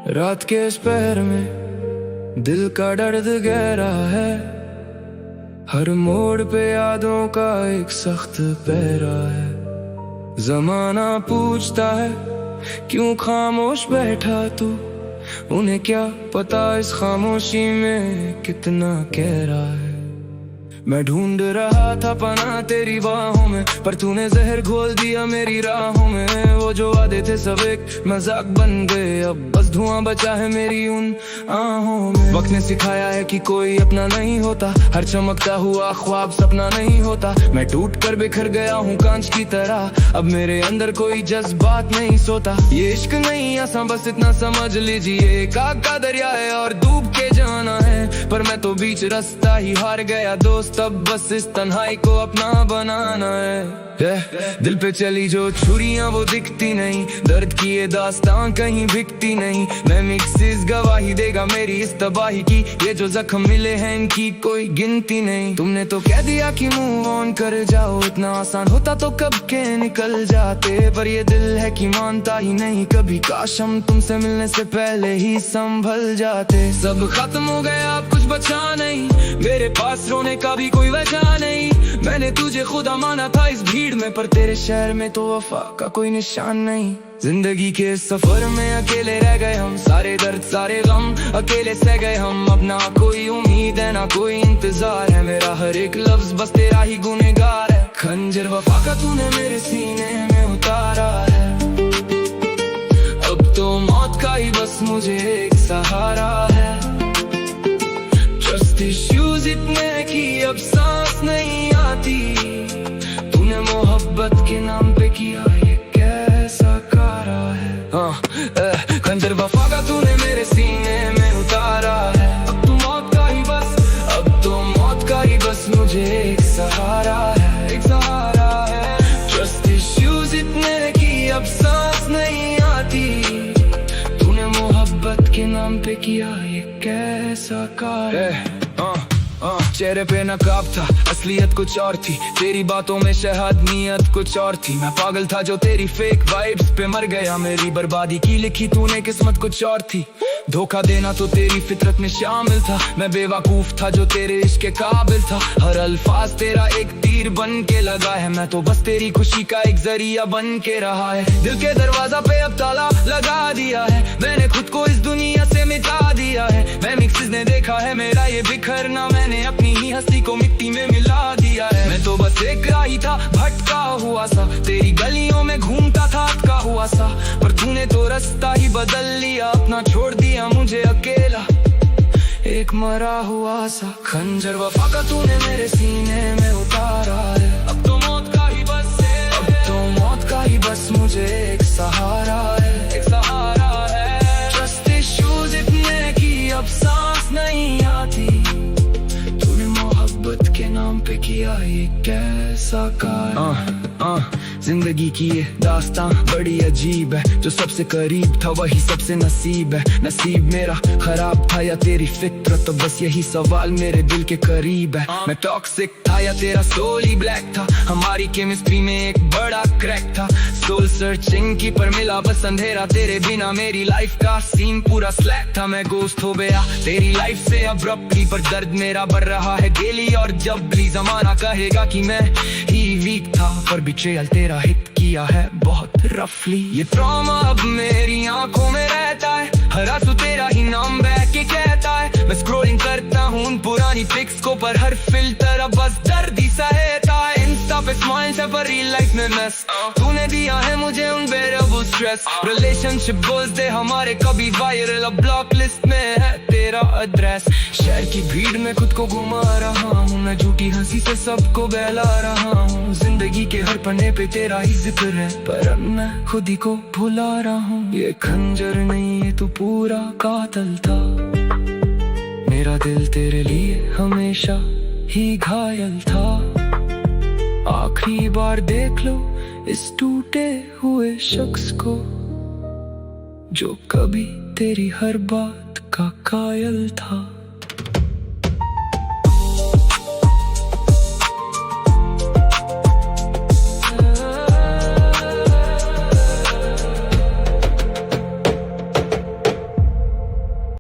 रात के इस पहर में दिल का दर्द गहरा है, हर मोड़ पे यादों का एक सख्त पहरा है। जमाना पूछता है क्यों खामोश बैठा तू, उन्हें क्या पता इस खामोशी में कितना गहरा है। मैं ढूंढ रहा था पनाह तेरी बाहों में, पर तूने जहर घोल दिया मेरी राहों में। वो जो वादे थे सब एक मजाक बन गए, अब बस धुआं बचा है मेरी उन आहों में। वक्त ने सिखाया है कि कोई अपना नहीं होता, हर चमकता हुआ ख्वाब सपना नहीं होता। मैं टूट कर बिखर गया हूँ कांच की तरह, अब मेरे अंदर कोई जज्बात नहीं सोता। ये इश्क नहीं आसान, बस इतना समझ लीजिए, एक आग का दरिया है और डूब के जाना है। पर मैं तो बीच रास्ता ही हार गया दोस्त, तब बस इस तन्हाई को अपना बनाना है। दिल पे चली जो छुरियां वो दिखती नहीं, दर्द की ये दास्तां कहीं बिकती नहीं। मैं मिक्सिस गवाही देगा मेरी इस तबाही की, ये जो जख्म मिले हैं इनकी कोई गिनती नहीं। तुमने तो कह दिया कि मूव ऑन कर जाओ, इतना आसान होता तो कब के निकल जाते। पर ये दिल है कि मानता ही नहीं कभी, काश हम तुमसे मिलने से पहले ही संभल जाते। सब खत्म हो गया अब कुछ बचा नहीं, मेरे पास रोने का भी कोई वजह नहीं। मैंने तुझे खुदा माना था इस भीड़ में, पर तेरे शहर में तो वफा का कोई निशान नहीं। जिंदगी के सफर में अकेले रह गए हम, सारे दर्द सारे गम अकेले सह गए हम। अब ना कोई उम्मीद है ना कोई इंतजार है, मेरा हर एक लफ्ज बस तेरा ही गुनहगार है। खंजर वफा का तूने मेरे सीने में उतारा है, अब तो मौत का ही बस मुझे एक सहारा है। ट्रस्ट इश्यूज इतने कि अब सांस नहीं आती, तूने मोहब्बत के नाम पे किया ये कैसा कारा है। खंजर वफा का तूने मेरे सीने में उतारा है, अब तो मौत का ही बस, अब तो मौत का ही बस मुझे एक सहारा है, एक सहारा है। ट्रस्ट इश्यूज इतने कि अब सांस नहीं आती, तूने मोहब्बत के नाम पे किया ये कैसा कारा है। चेहरे पे नकाब था असलियत कुछ और थी, तेरी बातों में शहद नियत कुछ और थी। मैं पागल था जो तेरी फेक वाइब्स पे मर गया, मेरी बर्बादी की लिखी तूने किस्मत कुछ और थी। धोखा देना तो तेरी फितरत में शामिल था, मैं बेवकूफ था जो तेरे इश्क के काबिल था। हर अल्फाज तेरा एक तीर बन के लगा है, मैं तो बस तेरी खुशी का एक जरिया बन के रहा है। दिल के दरवाजा पे अब ताला लगा दिया है, मैंने खुद को इस दुनिया से मिटा दिया है। मैं मिक्सिस ने देखा है मेरा ये बिखरना, मैंने अपनी ही हंसी को मिट्टी में मिला दिया है। मैं तो बस एक राही था भटका हुआ सा, तेरी गलियों में घूमता था अटका हुआ सा। पर तूने तो रास्ता ही बदल लिया, अपना छोड़ दिया मुझे अकेला एक मरा हुआ सा। खंजर वफा का तूने मेरे सीने में उतारा है, अब तो मौत का ही बस है, अब तो मौत का ही बस मुझे एक सहारा है, एक सहारा है। ट्रस्ट इश्यूज इतने कि अब सांस नहीं आती, तूने मोहब्बत के नाम पे किया ये कैसा कारा। जिंदगी की ये दास्तां बड़ी अजीब है, जो सबसे करीब था वही सबसे नसीब है। नसीब मेरा खराब था या तेरी फितरत, तो बस यही सवाल मेरे दिल के करीब है। मैं टॉक्सिक था या तेरा सोल ही ब्लैक था, हमारी केमिस्ट्री में एक बड़ा क्रैक था। सोल सर्चिंग की पर मिला बस अंधेरा, तेरे बिना मेरी लाइफ का सीन पूरा स्लैक था। मैं गोस्ट हो गया तेरी लाइफ से अब्रप्टली, पर दर्द मेरा बढ़ रहा है डेली और जबली। जमाना कहेगा कि मैं ही वीक था, पर बिट्रेयल तेरा हिट किया है बहुत रफली। ये ट्रॉमा अब मेरी आंखों में रहता है, हर आंसू तेरा ही नाम बह के कहता है। मैं स्क्रॉलिंग करता हूँ उन पुरानी पिक्स को, पर हर फिल्टर अब बस दर्द ही सहता है। इंस्टा पे स्माइल से पर रियल लाइफ में मेस, तूने दिया है मुझे अनबेरेबल स्ट्रेस। रिलेशनशिप गोल्स दे हमारे कभी वायरल, अब ब्लॉक लिस्ट में है तेरा एड्रेस। शहर की भीड़ में खुद को घुमा रहा हूँ, मैं झूठी हंसी से सबको बहला रहा हूँ। जिंदगी के हर पन्ने पे तेरा ही जिक्र है, पर अब मैं खुद ही को भुला रहा हूँ। ये खंजर नहीं ये तू पूरा कातिल था, मेरा दिल तेरे लिए हमेशा ही घायल था। आखिरी बार देख लो इस टूटे हुए शख्स को, जो कभी तेरी हर बात का कायल था।